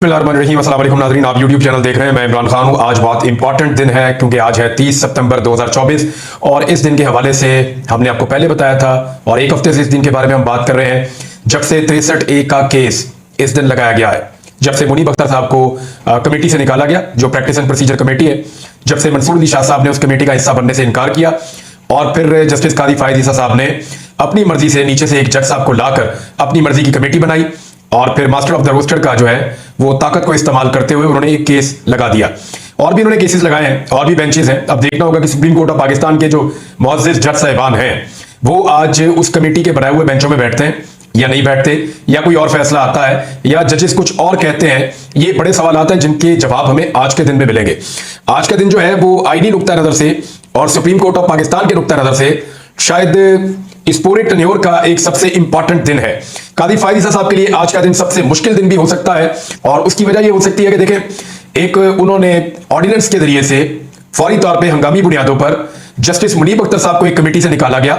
बिस्मिल्लाहिर्रहमानिर्रहीम। अस्सलाम वालेकुम नाज़रीन, आप यूट्यूब चैनल देख रहे हैं। मैं इमरान खान हूँ। आज बहुत इंपॉर्टेंट दिन है क्योंकि आज है 30 सितंबर 2024 और इस दिन के हवाले से हमने आपको पहले बताया था और एक हफ्ते से इस दिन के बारे में हम बात कर रहे हैं जब से 63A का केस इस दिन लगाया गया है, जब से मुनीब अख्तर साहब को कमेटी से निकाला गया, जो प्रैक्टिस एंड प्रोसीजर कमेटी है, जब से मंसूर अली शाह साहब ने उस कमेटी का हिस्सा बनने से इनकार किया और फिर जस्टिस कादी फायद ईसा साहब ने अपनी मर्जी से नीचे से एक जज साहब को लाकर अपनी मर्जी की कमेटी बनाई और फिर मास्टर ऑफ द रोस्टर का जो है वो ताकत को इस्तेमाल करते हुए उन्होंने एक केस लगा दिया। और भी उन्होंने केसेस लगाए हैं और भी बेंचेस हैं। अब देखना होगा कि सुप्रीम कोर्ट ऑफ पाकिस्तान के जो मुअज़्ज़िज़ जज साहिबान हैं वो आज उस कमेटी के बनाए हुए बेंचों में बैठते हैं या नहीं बैठते, या कोई और फैसला आता है या जजेस कुछ और कहते हैं। ये बड़े सवाल आते हैं जिनके जवाब हमें आज के दिन में मिलेंगे। आज का दिन जो है वो आईनी नुक्ता नजर से और सुप्रीम कोर्ट ऑफ पाकिस्तान के नुक्ता नजर से शायद इस पूरे टन्योर का एक सबसे इंपॉर्टेंट दिन है। कादी फायद ईसा साहब के लिए आज का दिन सबसे मुश्किल दिन भी हो सकता है और उसकी वजह यह हो सकती है कि देखें, एक उन्होंने ऑर्डिनेंस के जरिए से फौरी तौर पे हंगामी बुनियादों पर जस्टिस मुनीब अख्तर साहब को एक कमेटी से निकाला गया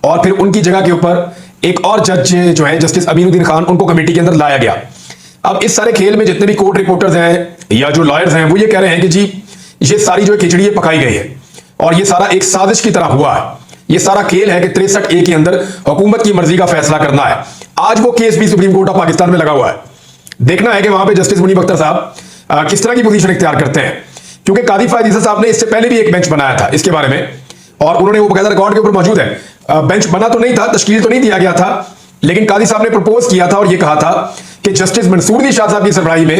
और फिर उनकी जगह के ऊपर एक और जज जो है जस्टिस अमीनुद्दीन खान, उनको कमेटी के अंदर लाया गया। अब इस सारे खेल में जितने भी कोर्ट रिपोर्टर्स हैं या जो लॉयर्स हैं वो ये कह रहे हैं कि जी ये सारी जो खिचड़ी है पकाई गई है और ये सारा एक साजिश की तरह हुआ है। ये सारा खेल है कि 63A के अंदर हुकूमत की मर्जी का फैसला करना है। आज वो केस भी सुप्रीम कोर्ट ऑफ पाकिस्तान में लगा हुआ है। देखना है कि वहां पे जस्टिस मुनीब अख्तर साहब किस तरह की पोजीशन इख्तियार करते हैं, क्योंकि कादी फायद ईसा साहब ने इससे पहले भी एक बेंच बनाया था इसके बारे में और उन्होंने वो बकायदा रिकॉर्ड के ऊपर मौजूद है। बेंच बना तो नहीं था, तश्कील तो नहीं दिया गया था, लेकिन कादी साहब ने प्रपोज किया था और यह कहा था कि जस्टिस मंसूर अली शाह साहब की सरबराही में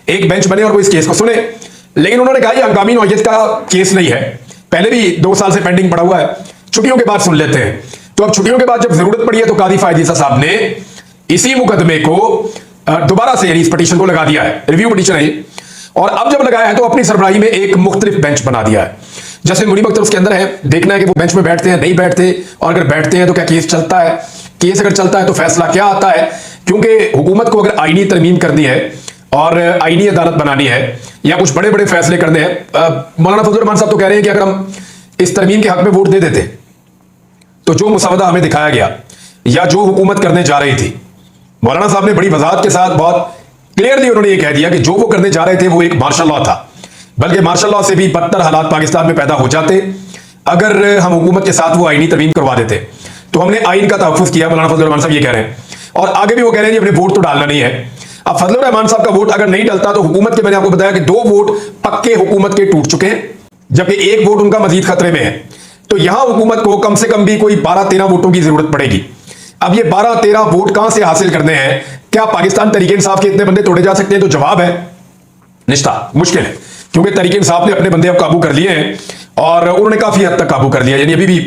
एक बेंच बने और वो इस केस को सुने। लेकिन उन्होंने कहा यह हंगामी नौयत का केस नहीं है, पहले भी 2 साल से पेंडिंग पड़ा हुआ है, छुट्टियों के बाद सुन लेते हैं। तो अब छुट्टियों के बाद जब जरूरत पड़ी है तो कादी फायद ईसा साहब ने इसी मुकदमे को दोबारा से यानी इस पिटीशन को लगा दिया है, रिव्यू पिटीशन है ये। और अब जब लगाया है तो अपनी सरबराही में एक मुख्तलिफ बेंच बना दिया है। जैसे मुनीब अख्तर उसके अंदर है, देखना है कि वो बेंच में बैठते हैं नहीं बैठते, और अगर बैठते हैं तो क्या केस चलता है, केस अगर चलता है तो फैसला क्या आता है। क्योंकि हुकूमत को अगर आईनी तरमीम करनी है और आईनी अदालत बनानी है या कुछ बड़े बड़े फैसले करने हैं, मौलाना फजल रहमान साहब तो कह रहे हैं कि अगर हम इस तरमीम के हक में वोट दे देते तो जो मुसवदा हमें दिखाया गया या जो हुकूमत करने जा रही थी, मौलाना साहब ने बड़ी वजाहत के साथ बहुत क्लियरली उन्होंने ये कह दिया कि जो वो करने जा रहे थे वो एक मार्शल लॉ था, बल्कि मार्शल लॉ से भी बदतर हालात पाकिस्तान में पैदा हो जाते अगर हम हुकूमत के साथ वो आईनी तरमीम करवा देते। तो हमने आइन का तहफ़्फ़ुज़ किया, मौलाना फजल रहमान साहब ये कह रहे हैं और आगे भी वो कह रहे हैं कि अपने वोट तो डालना नहीं है। अब फजल रहमान साहब का वोट अगर नहीं डलता तो हुकूमत के, मैंने आपको बताया कि 2 वोट पक्के हुकूमत के टूट चुके हैं, जबकि 1 वोट उनका मजीद खतरे में है। तो यहां हुकूमत को कम से कम भी कोई 12-13 वोटों की जरूरत पड़ेगी। अब ये 12-13 वोट कहां से हासिल करने हैं? क्या पाकिस्तान तहरीक इंसाफ के इतने बंदे तोड़े जा सकते हैं? तो जवाब है निश्ता मुश्किल है, क्योंकि तहरीक इंसाफ ने अपने बंदे अब काबू कर लिए हैं और उन्होंने काफी हद तक काबू कर लिया। यानी अभी भी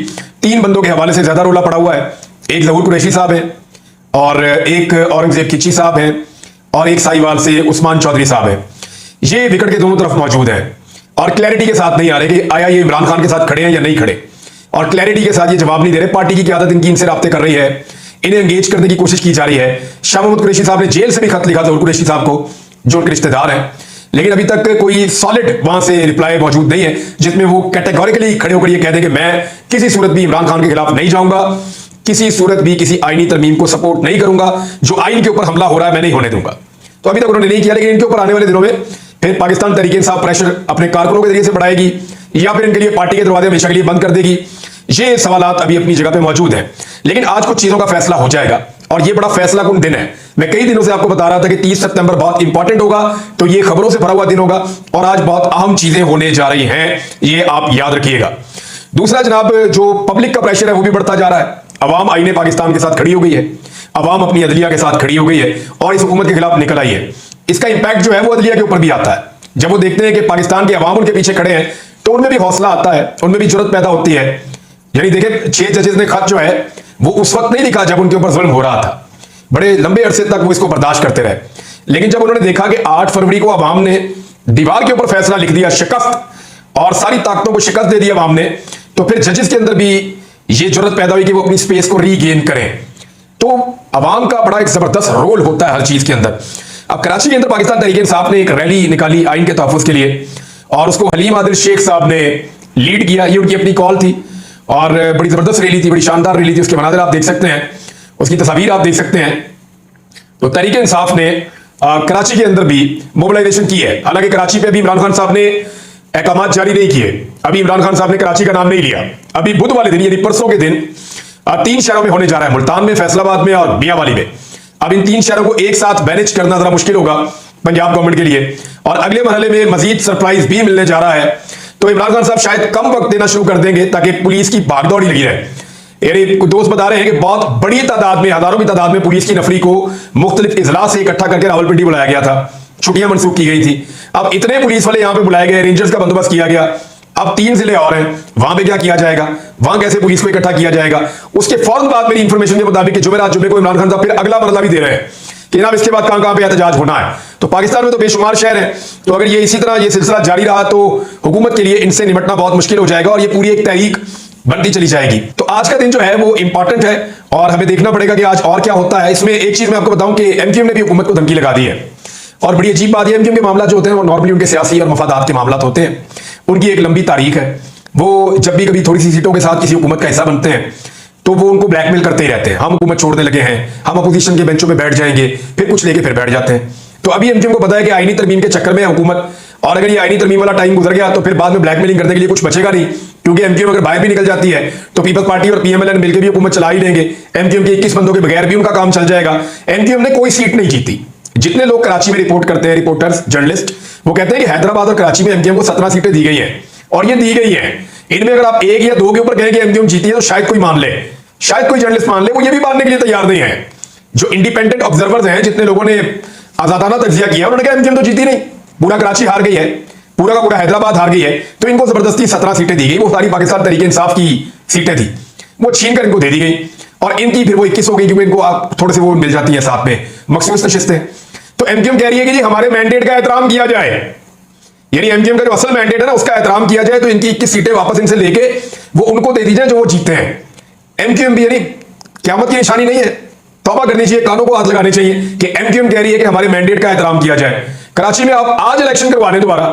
3 बंदों के हवाले से ज्यादा रोला पड़ा हुआ है। एक ज़हूर कुरैशी साहब है और एक औरंगजेब किची साहब है और एक साहिवाल से उस्मान चौधरी साहब है। ये विकेट के दोनों तरफ मौजूद है और क्लैरिटी के साथ नहीं आ रहे कि आया ये इमरान खान के साथ खड़े हैं या नहीं खड़े, और क्लैरिटी के साथ ये जवाब नहीं दे रहे। पार्टी की क़यादत इनकी इनसे राब्ते कर रही है, इन्हें एंगेज करने की कोशिश की जा रही है। शाह महमूद कुरैशी साहब ने जेल से भी खत लिखा ज़हूर कुरैशी साहब को, जो उनके रिश्तेदार हैं, लेकिन अभी तक कोई सॉलिड वहां से रिप्लाई मौजूद नहीं है जिसमें वो कैटेगोरिकली खड़े होकर ये कह दें कि मैं किसी सूरत भी इमरान खान के खिलाफ नहीं जाऊंगा, किसी सूरत भी किसी आईनी तरमीम को सपोर्ट नहीं करूंगा, जो आइन के ऊपर हमला हो रहा है मैं नहीं होने दूंगा। तो अभी तक उन्होंने नहीं किया, लेकिन इनके ऊपर आने वाले दिनों में फिर पाकिस्तान तहरीक इंसाफ प्रेशर अपने कारकुनों के जरिए से बढ़ाएगी या फिर इनके लिए पार्टी के दरवाजे हमेशा के लिए बंद कर देगी। ये सवालात अभी अपनी जगह पे मौजूद हैं, लेकिन आज कुछ चीजों का फैसला हो जाएगा और ये बड़ा फैसला कुन दिन है। मैं कई दिनों से आपको बता रहा था कि 30 सितंबर बहुत इंपॉर्टेंट होगा, तो ये खबरों से भरा हुआ दिन होगा और आज बहुत अहम चीजें होने जा रही हैं, ये आप याद रखिएगा। दूसरा जनाब, जो पब्लिक का प्रेशर है वो भी बढ़ता जा रहा है। अवाम आईने पाकिस्तान के साथ खड़ी हो गई है, अवाम अपनी अदलिया के साथ खड़ी हो गई है और इस हुकूमत के खिलाफ निकल आई है। इसका इंपैक्ट जो है वो अदलिया के ऊपर भी आता है। जब वो देखते हैं कि पाकिस्तान के अवाम उनके पीछे खड़े हैं तो उनमें भी हौसला आता है, उनमें भी जुर्रत पैदा होती है। यानी देखें, 6 जजेस ने खत जो है वो उस वक्त नहीं लिखा जब उनके ऊपर जुल्म हो रहा था, बड़े लंबे अरसे तक वो इसको बर्दाश्त करते रहे। लेकिन जब उन्होंने देखा कि 8 फरवरी को अवाम ने दीवार के ऊपर फैसला लिख दिया, शिकस्त और सारी ताकतों को शिकस्त दे दी अवाम ने, तो फिर जजेस के अंदर भी ये जुर्रत पैदा हुई कि वो अपनी स्पेस को रीगेन करें। तो अवाम का बड़ा एक जबरदस्त रोल होता है हर चीज के अंदर। अब कराची के अंदर पाकिस्तान तहरीक इंसाफ ने एक रैली निकाली आइन के तहफ़्फ़ुज़ के लिए और उसको हलीम आदिल शेख साहब ने लीड किया। ये उनकी अपनी कॉल थी और बड़ी जबरदस्त रैली थी, बड़ी शानदार रैली थी। उसके मनाज़िर आप देख सकते हैं, उसकी तस्वीर आप देख सकते हैं। तो तहरीक इंसाफ ने कराची के अंदर भी मोबिलाइजेशन की है। हालांकि कराची पे अभी इमरान खान साहब ने अहकामात जारी नहीं किए, अभी इमरान खान साहब ने कराची का नाम नहीं लिया। अभी बुध वाले दिन यानी परसों के दिन 3 शहरों में होने जा रहा है, मुल्तान में, फैसलाबाद में और मियांवाली में। अब इन 3 शहरों को एक साथ मैनेज करना जरा मुश्किल होगा पंजाब गवर्नमेंट के लिए, और अगले मरहले में मजीद सरप्राइज भी मिलने जा रहा है। तो इमरान खान साहब शायद कम वक्त देना शुरू कर देंगे ताकि पुलिस की भागदौड़ लगी रहे। यानी दोस्त बता रहे हैं कि बहुत बड़ी तादाद में, हजारों की तादाद में पुलिस की नफरी को मुख्तलिफ इजलास से इकट्ठा करके रावलपिंडी बुलाया गया था, छुट्टियां मंसूख की गई थी। अब इतने पुलिस वाले यहां पे बुलाए गए, रेंजर्स का बंदोबस्त किया गया। अब 3 जिले और हैं, वहां पे क्या किया जाएगा, वहां कैसे पुलिस को इकट्ठा किया जाएगा। उसके फौरन बाद मेरी इंफॉर्मेशन के मुताबिक जुमेरात जुमे को इमरान खान साहब फिर अगला मरला भी दे रहे हैं कि जनाब इसके बाद कहां पे एहतजाज होना है। तो पाकिस्तान में तो बेशुमार शहर है, तो अगर ये इसी तरह ये सिलसिला जारी रहा तो हुकूमत के लिए इनसे निपटना बहुत मुश्किल हो जाएगा और ये पूरी एक तहरीक बनती चली जाएगी। तो आज का दिन जो है वो इंपॉर्टेंट है और हमें देखना पड़ेगा कि आज और क्या होता है। इसमें एक चीज मैं आपको बताऊं कि एमक्यूएम ने भी हुकूमत को धमकी लगा दी है, और बड़ी अजीब बात है, एमक्यूएम के मामला जो होते हैं वो नॉर्मली उनके सियासी और मफादात के मामला होते हैं, उनकी एक लंबी तारीख है। वो जब भी कभी थोड़ी सी सीटों के साथ किसी हुकूमत का हिस्सा बनते हैं तो वो उनको ब्लैकमेल करते ही रहते हैं, हम हुकूमत छोड़ने लगे हैं, हम अपोजिशन के बेंचों पे बैठ जाएंगे, फिर कुछ लेके फिर बैठ जाते हैं। तो अभी एमक्यूएम को पता है कि आईनी तरमीम के चक्कर में है हुकूमत, और अगर ये आईनी तरमीम वाला टाइम गुजर गया तो फिर बाद में ब्लैकमेलिंग करने के लिए कुछ बचेगा नहीं, क्योंकि एमक्यूएम अगर बाहर भी निकल जाती है तो पीपल्स पार्टी और पीएमएलएन मिलकर भी हुकूमत चला ही लेंगे। एमक्यूएम के 21 बंदों के बगैर भी उनका काम चल जाएगा। एमक्यूएम ने कोई सीट नहीं जीती। जितने लोग कराची में रिपोर्ट करते हैं, रिपोर्टर्स, जर्नलिस्ट, वो कहते हैं कि हैदराबाद और कराची में एमक्यूएम को 17 सीटें दी गई हैं, और ये दी गई हैं। इनमें अगर आप 1 या 2 के ऊपर कहें कि एमक्यूएम जीती है तो शायद कोई मान ले, शायद कोई जर्नलिस्ट मान ले, वो ये भी मानने के लिए तैयार नहीं है। जो इंडिपेंडेंट ऑब्जर्वर्स हैं, जितने लोगों ने आजादाना तज्जिया किया, उन्होंने कहा एमक्यूएम तो जीती नहीं, पूरा कराची हार गई है, पूरा का पूरा हैदराबाद हार गई है, तो इनको जबरदस्ती 17 सीटें दी गई। वो सारी पाकिस्तान तहरीक इंसाफ की सीटें थी, वो छीन कर इनको दे दी गई, और इनकी फिर वो 21 हो गई, क्योंकि इनको आप थोड़े से वो मिल जाती है साथ में मखसूस नशिस्तें। तो एमक्यूएम कह रही है कि जी हमारे मैंडेट का एहतराम किया जाए, यानी एमक्यूएम का जो असल मैंडेट है ना उसका एहतराम किया जाए, तो इनकी 21 सीटें वापस इनसे लेके वो उनको दे दी जाए जो वो जीतते हैं। एमक्यूएम भी यानी क़यामत की निशानी नहीं है, तौबा करनी चाहिए, कानों को हाथ लगाने चाहिए कि एमक्यूएम कह रही है कि हमारे मैंडेट का एहतराम किया जाए। कराची में आप आज इलेक्शन करवाने दोबारा,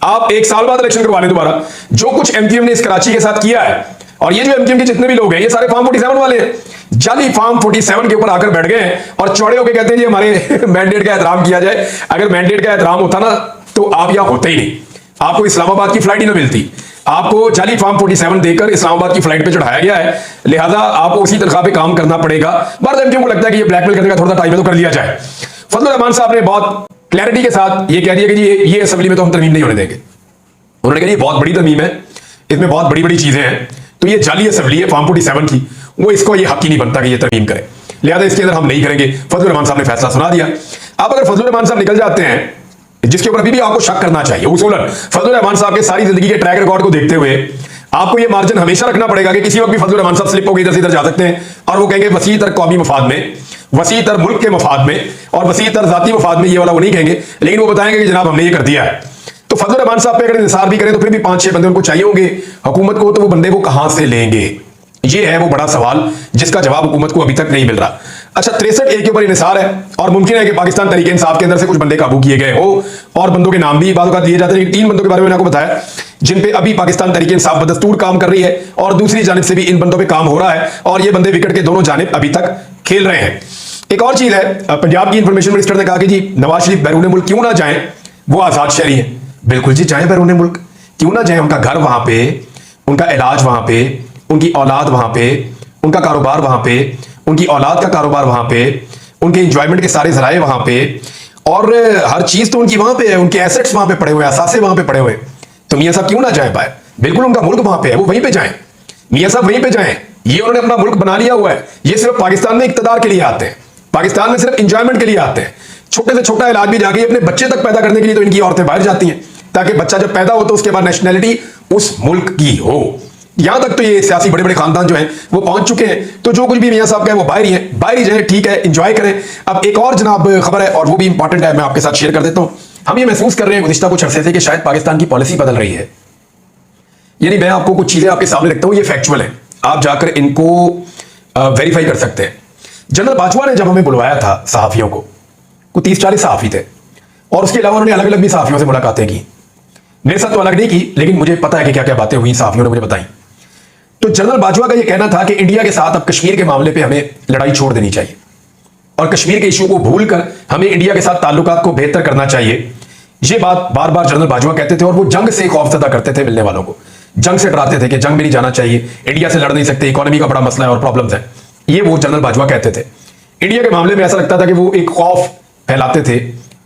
आप 1 साल बाद इलेक्शन करवाने दोबारा, जो कुछ एमक्यूएम ने इस कराची के साथ किया है, और ये जो एमक्यूएम के जितने भी लोग हैं ये सारे फार्म 47 वाले हैं, जाली फार्म 47 के ऊपर आकर बैठ गए हैं और चौड़े होकर कहते हैं जी हमारे मैंडेट का एहतराम किया जाए। अगर मैंडेट का एहतराम होता ना तो आप यहां होते ही नहीं, आपको इस्लामाबाद की फ्लाइट ही ना मिलती। आपको जाली फार्म 47 देकर इस्लामाबाद की फ्लाइट पे चढ़ाया गया है, लिहाजा आपको उसी तनख्वाह पे काम करना पड़ेगा। बार एमक्यूएम को लगता है कि ये ब्लैकमेल करने का थोड़ा टाइम है तो कर लिया जाए। फजलुर रहमान साहब ने बहुत क्लैरिटी के साथ ये कह दिया कि जी ये असेंबली में तो हम तरमीम नहीं होने देंगे। उन्होंने कहा ये बहुत बड़ी तरमीम है, इसमें बहुत बड़ी बड़ी चीजें हैं, तो ये जाली असेंबली है फार्म 47 की, वो इसको ये हक ही नहीं बनता कि ये तरमीम करे, लिहाजा इसके अंदर हम नहीं करेंगे। फजलुर रहमान साहब ने फैसला सुना दिया। अब अगर फजलुर रहमान साहब निकल जाते हैं, जिसके ऊपर अभी भी आपको शक करना चाहिए, उसूलन फजलुर रहमान साहब के सारी जिंदगी के ट्रैक रिकॉर्ड को देखते हुए आपको ये मार्जिन हमेशा रखना पड़ेगा कि किसी वक्त भी फजलुर रहमान साहब स्लिप होकर इधर से इधर जा सकते हैं, और वो कहेंगे वसी तर कौमी मफाद में, वसी तर मुल्क के मफाद में और वसी तर जाती मफाद में, ये वाला वो नहीं कहेंगे, लेकिन वो बताएंगे कि जनाब हमने ये कर दिया है। तो फजलुर रहमान साहब पे अगर इंसार भी करें तो फिर भी 5-6 बंदे उनको चाहिए होंगे हुकूमत को, तो वो बंदे को कहां से लेंगे, ये है वो बड़ा सवाल जिसका जवाब हुकूमत को अभी तक नहीं मिल रहा। अच्छा, 63A के ऊपर इंसार है और मुमकिन है कि पाकिस्तान तहरीक इंसाफ के अंदर से कुछ बंदे काबू किए गए हो, और बंदों के नाम भी बाद दिए जाते हैं। 3 बंदों के बारे में मैंने आपको बताया जिन पे अभी पाकिस्तान तहरीक इंसाफ बदस्तूर काम कर रही है, और दूसरी जानिब से भी इन बंदों पे काम हो रहा है, और ये बंदे विकेट के दोनों जानिब अभी तक खेल रहे हैं। एक और चीज है, पंजाब की इंफॉर्मेशन मिनिस्टर ने कहा कि जी नवाज शरीफ बैरून मुल्क क्यों ना जाएं, वो आजाद शहरी है। बिल्कुल जी, जाएं बैरून मुल्क, क्यों ना जाएं, उनका घर वहां पे, उनका इलाज वहां पे, उनकी औलाद वहां पे, उनका कारोबार वहां पे, उनकी औलाद का कारोबार वहां पे, उनके एंजॉयमेंट के सारे जराए वहां पे, और हर चीज तो उनकी वहां पे है, उनके एसेट्स वहां पे पड़े हुए, असासे वहां पे पड़े हुए। तो मियां साहब क्यों ना जाए पाए, बिल्कुल उनका मुल्क वहां पे है, वो वहीं पे जाएं, मियां साहब वहीं पे जाएं। ये उन्होंने अपना मुल्क बना लिया हुआ है, ये सिर्फ पाकिस्तान में इक्तदार के लिए आते हैं, पाकिस्तान में सिर्फ एंजॉयमेंट के लिए आते हैं। छोटे से छोटा इलाज भी जाके अपने बच्चे तक पैदा करने के लिए तो इनकी औरतें बाहर जाती हैं, ताकि बच्चा जब पैदा हो तो उसके बाद नेशनैलिटी उस मुल्क की हो। यहां तक तो ये सियासी बड़े बड़े खानदान जो हैं वो पहुंच चुके हैं, तो जो कुछ भी मियां साहब का है वो बाहर ही है, बाहर ही जाए, ठीक है, एंजॉय करें। अब एक और जनाब खबर है, और वो भी इंपॉर्टेंट है, मैं आपके साथ शेयर कर देता हूं। हम ये महसूस कर रहे हैं गुज़िश्ता कुछ अरसे से कि शायद पाकिस्तान की पॉलिसी बदल रही है। यानी मैं आपको कुछ चीजें आपके सामने रखता हूं, ये फैक्चुअल है, आप जाकर इनको वेरीफाई कर सकते हैं। जनरल बाजवा ने जब हमें बुलवाया था सहाफियों को 30-40 सहाफी थे, और उसके अलावा उन्होंने अलग अलग भी सहाफियों से मुलाकातें की, मेरे साथ तो अलग नहीं की, लेकिन मुझे पता है कि क्या क्या बातें हुई, सहाफियों ने मुझे बताई। तो जनरल बाजवा का यह कहना था कि इंडिया के साथ अब कश्मीर के मामले पे हमें लड़ाई छोड़ देनी चाहिए। और कश्मीर के इशू को भूलकर हमें इंडिया के साथ ताल्लुकात को बेहतर करना चाहिए। ये बात बार बार जनरल बाजवा कहते थे और वो जंग से खौफजदा करते थे मिलने वालों को, जंग से डराते थे कि जंग में नहीं जाना चाहिए, इंडिया से लड़ नहीं सकते, इकोनॉमी का बड़ा मसला है और प्रॉब्लम्स है। ये वो जनरल बाजवा कहते थे। इंडिया के मामले में ऐसा लगता था कि वो एक खौफ फैलाते थे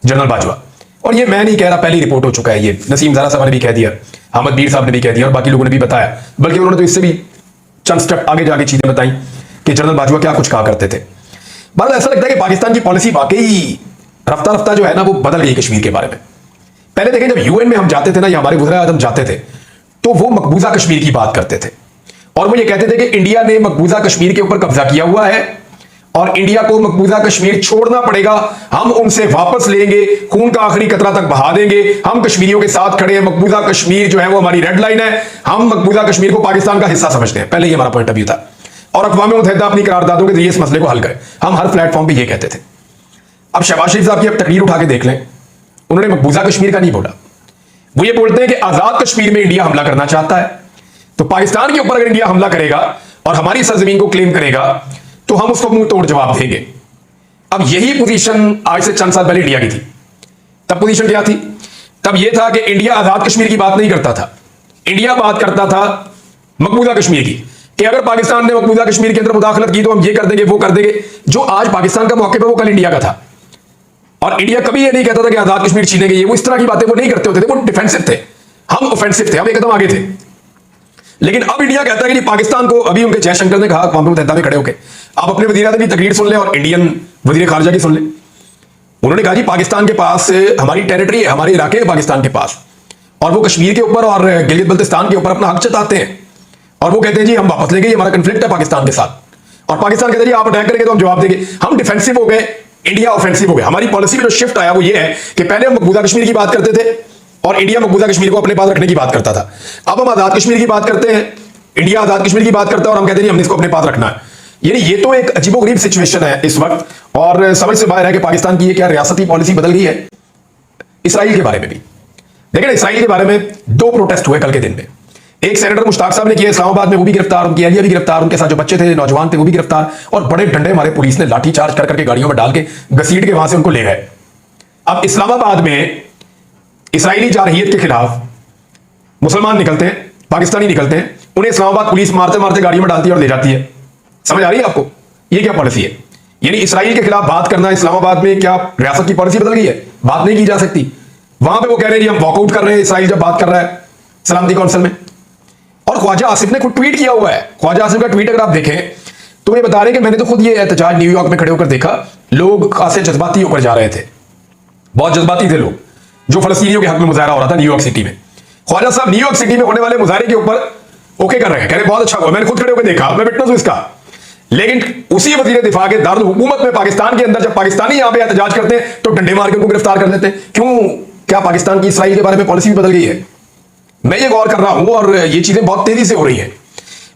जनरल बाजवा। और ये मैं नहीं कह रहा, पहली रिपोर्ट हो चुका है, ये नसीम ज़ारा साहब ने भी कह दिया, अहमद बीर साहब ने भी कह दिया और बाकी लोगों ने भी बताया, बल्कि उन्होंने तो इससे भी चंद स्टेप आगे जाके चीजें बताई कि जनरल बाजवा क्या कुछ कहा करते थे। बाद ऐसा लगता है कि पाकिस्तान की पॉलिसी वाकई रफ्ता रफ्ता जो है ना वो बदल गई कश्मीर के बारे में। पहले देखें जब यूएन में हम जाते थे ना, या हमारे वज़ीर आज़म जाते थे, तो वो मकबूजा कश्मीर की बात करते थे और वो ये कहते थे कि इंडिया ने मकबूजा कश्मीर के ऊपर कब्जा किया हुआ है और इंडिया को मकबूजा कश्मीर छोड़ना पड़ेगा, हम उनसे वापस लेंगे, खून का आखिरी कतरा तक बहा देंगे, हम कश्मीरियों के साथ खड़े हैं, मकबूजा कश्मीर जो है वो हमारी रेड लाइन है, हम मकबूजा कश्मीर को पाकिस्तान का हिस्सा समझते हैं। पहले ये हमारा पॉइंट ऑफ व्यू था और अक़वाम मुत्तहिदा अपनी करारदादों के जरिए इस मसले को हल करे, हम हर प्लेटफॉर्म पर ये कहते थे। अब शहबाज शरीफ साहब की अब तकरीर उठा के देख लें, उन्होंने मकबूजा कश्मीर का नहीं बोला, वो ये बोलते हैं कि आजाद कश्मीर में इंडिया हमला करना चाहता है, तो पाकिस्तान के ऊपर अगर इंडिया हमला करेगा और हमारी सरजमीन को क्लेम करेगा तो हम उसको मुंह तोड़ जवाब देंगे। अब यही पोजीशन आज से चंद साल पहले इंडिया की थी। तब पोजीशन क्या थी? तब यह था कि इंडिया आजाद कश्मीर की बात नहीं करता था, इंडिया बात करता था मकबूजा कश्मीर की, कि अगर पाकिस्तान ने मकबूजा कश्मीर के अंदर मुदाखलत की तो हम ये कर देंगे, वो कर देंगे। जो आज पाकिस्तान का मौके पे वो कल इंडिया का था। और इंडिया कभी ये नहीं कहता था कि आजाद कश्मीर छीनेंगे, ये वो इस तरह की बातें वो नहीं करते होते थे, वो डिफेंसिव थे, हम ऑफेंसिव थे, हम एक कदम आगे थे। लेकिन अब इंडिया कहता है कि पाकिस्तान को, अभी उनके जयशंकर ने कहा अक़वाम मुत्तहिदा में खड़े होकर, आप अपने वज़ीर आज़म की तकरीर सुन लें और इंडियन वज़ीर खारजा की सुन लें। उन्होंने कहा जी पाकिस्तान के पास हमारी टेरिटरी है, हमारे इलाके हैं पाकिस्तान के पास, और वो कश्मीर के ऊपर और गिलगित बल्तिस्तान के ऊपर अपना हक जताते हैं और वो कहते हैं जी हम वापस लेंगे, हमारा कन्फ्लिक्ट है पाकिस्तान के साथ। और पाकिस्तान कहते हैं जी आप अटैक करेंगे तो हम जवाब देंगे। हम डिफेंसिव हो गए, इंडिया ऑफेंसिव हो गया। हमारी पॉलिसी में जो शिफ्ट आया वो ये है कि पहले हम मकबूजा कश्मीर की बात करते थे और इंडिया मकबूजा कश्मीर को अपने पास रखने की बात करता था। अब हम आजाद कश्मीर की बात करते हैं, इंडिया आजाद कश्मीर की बात करता है और हम कहते हैं हमने इसको अपने पास रखना है। यानी ये तो एक अजीबोगरीब सिचुएशन है इस वक्त और समझ से बाहर है कि पाकिस्तान की ये क्या रियासती पॉलिसी बदल गई है। इसराइल के बारे में भी देखिए, इसराइल के बारे में 2 प्रोटेस्ट हुए कल के दिन में। एक सेनेटर मुश्ताक साहब ने किया इस्लामाबाद में, वो भी गिरफ्तार, उनकी अहलिया भी गिरफ्तार, उनके साथ जो बच्चे थे, नौजवान थे, वो भी गिरफ्तार, और बड़े डंडे हमारे पुलिस ने लाठी चार्ज कर करके गाड़ियों में डाल के घसीट के वहां से उनको ले गए। अब इस्लामाबाद में इसराइली जारहियत के खिलाफ मुसलमान निकलते हैं, पाकिस्तानी निकलते हैं, उन्हें इस्लामाबाद पुलिस मारते मारते गाड़ियों में डालती है और ले जाती है। समझ आ रही है आपको ये क्या पॉलिसी है? यानी इसराइल के खिलाफ बात करना इस्लामाबाद में क्या रियासत की पॉलिसी बदल गई है? बात नहीं की जा सकती। वहां पे वो कह रहे हैं हम वॉकआउट कर रहे हैं, इसराइल जब बात कर रहा है सलामती काउंसिल में। और ख्वाजा आसिफ ने खुद ट्वीट किया हुआ है, ख्वाजा आसिफ का ट्वीट अगर आप देखें तो ये बता रहे हैं कि मैंने तो खुद ये एहतजाज न्यूयॉर्क में खड़े होकर देखा, लोग खासे जज्बाती होकर जा रहे थे, बहुत जज्बाती थे लोग, जो फलस्तीनियों के हक में मुजाहरा हो रहा था न्यूयॉर्क सिटी में। ख्वाजा साहब न्यूयॉर्क सिटी में होने वाले मुजाहरे के ऊपर ओके कर रहे हैं, कह रहे बहुत अच्छा हुआ, मैंने खुद खड़े होकर देखा, मैं विटनेस हूं इसका। लेकिन उसी वजीर दिफा के दारुल हुकूमत में पाकिस्तान के अंदर जब पाकिस्तानी यहां पे एहतजाज करते हैं तो डंडे मार के उनको गिरफ्तार कर लेते हैं। क्यों? क्या पाकिस्तान की इसराइल के बारे में पॉलिसी भी बदल गई है? मैं ये गौर कर रहा हूं और ये चीजें बहुत तेजी से हो रही है।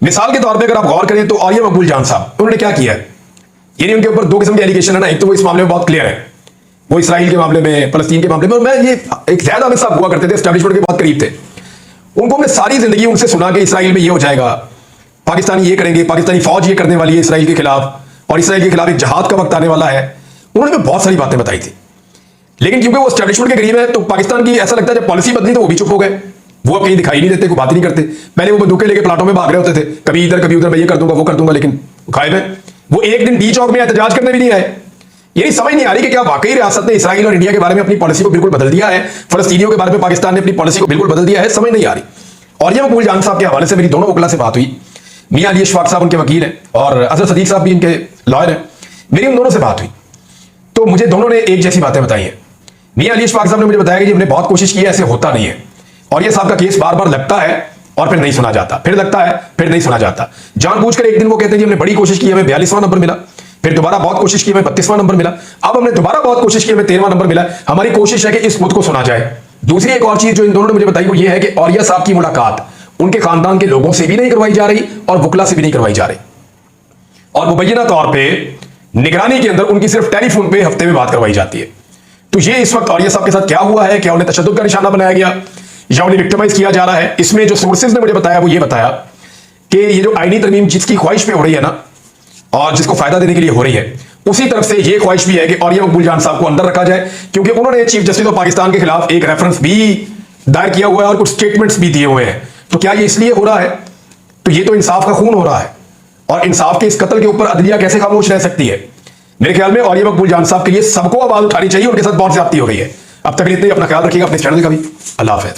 मिसाल के तौर पे अगर आप गौर करें तो आर्या मकबूल जान साहब, उन्होंने क्या किया है? यानी उनके ऊपर 2 किस्म के एलिगेशन है ना, एक तो वो इस मामले में बहुत क्लियर है, वो इसराइल के मामले में, फलस्तीन के मामले में। और मैं ये एक ज़ैद आमिर साहब हुआ करते थे, एस्टैब्लिशमेंट के बहुत करीब थे, उनको हमने सारी जिंदगी उनसे सुना कि इसराइल में ये हो जाएगा, पाकिस्तानी ये करेंगे, पाकिस्तानी फौज ये करने वाली है इसराइल के खिलाफ और इसराइल के खिलाफ एक जहाद का वक्त आने वाला है। उन्होंने बहुत सारी बातें बताई थी, लेकिन क्योंकि वो एस्टैब्लिशमेंट के करीब है तो पाकिस्तान की ऐसा लगता है जब पॉलिसी बदली तो वो भी चुप हो गए, वो कहीं दिखाई नहीं देते, कोई बात नहीं करते। पहले वो बंदूकें लेके प्लाटों में भाग रहे होते थे, कभी इधर कभी उधर, मैं ये कर दूंगा वो कर दूंगा, लेकिन गायब है। वो एक दिन डी चौक में एहतजाज करने भी नहीं आए। यही समझ नहीं आ रही कि क्या वाकई रियासत ने इसराइल और इंडिया के बारे में अपनी पॉलिसी को बिल्कुल बदल दिया है, फलस्तीनियों के बारे में पाकिस्तान ने अपनी पॉलिसी को बिल्कुल बदल दिया है, समझ नहीं आ रही। और ये मकबूल जान साहब के हवाले से मेरी दोनों वकला से बात हुई, मियां अली अशफाक साहब उनके वकील हैं और अजहर सदीक साहब भी इनके लॉयर हैं, मेरी उन दोनों से बात हुई तो मुझे दोनों ने एक जैसी बातें बताई हैं। मियां अली अशफाक साहब ने मुझे बताया कि हमने बहुत कोशिश की है, ऐसे होता नहीं है, और ये साहब का केस बार बार लगता है और फिर नहीं सुना जाता, फिर लगता है फिर नहीं सुना जाता। जानबूझकर एक दिन वो कहते हैं हमने बड़ी कोशिश की, हमें 42वां नंबर मिला, फिर दोबारा बहुत कोशिश की, हमें 32वां नंबर मिला, अब हमने दोबारा बहुत कोशिश की, हमें 13वां नंबर मिला। हमारी कोशिश है कि इस मुद्दे को सुना जाए। दूसरी एक और चीज जो इन दोनों ने मुझे बताई वो ये है कि औलिया साहब की मुलाकात उनके खानदान के लोगों से भी नहीं करवाई जा रही और वकला से भी नहीं करवाई जा रही, और मुबैना तौर पर निगरानी के अंदर उनकी सिर्फ टेलीफोन पे हफ्ते में बात करवाई जाती है। तो ये इस वक्त औलिया साहब के साथ क्या हुआ है? क्या उन्हें तशद्दुद का निशाना बनाया गया या उन्हें विक्टिमाइज किया जा रहा है? इसमें जो सोर्सेज ने मुझे बताया वो ये बताया कि ये जो आईनी तरमीम जिसकी ख्वाहिश पे हो रही है ना और जिसको फायदा देने के लिए हो रही है, उसी तरफ से ये ख्वाहिश भी है कि आर्या मकबूल जान साहब को अंदर रखा जाए, क्योंकि उन्होंने चीफ जस्टिस ऑफ पाकिस्तान के खिलाफ एक रेफरेंस भी दायर किया हुआ है और कुछ स्टेटमेंट्स भी दिए हुए हैं। तो क्या ये इसलिए हो रहा है? तो ये तो इंसाफ का खून हो रहा है, और इंसाफ के इस कत्ल के ऊपर अदलिया कैसे खामोश रह सकती है? मेरे ख्याल में आर्या मकबूल जान साहब के लिए सबको आवाज उठानी चाहिए, उनके साथ बहुत ज्यादती हो गई है। अब तक इतने, अपना ख्याल रखिएगा, अपने चैनल का भी। अल्लाह हाफ़िज़।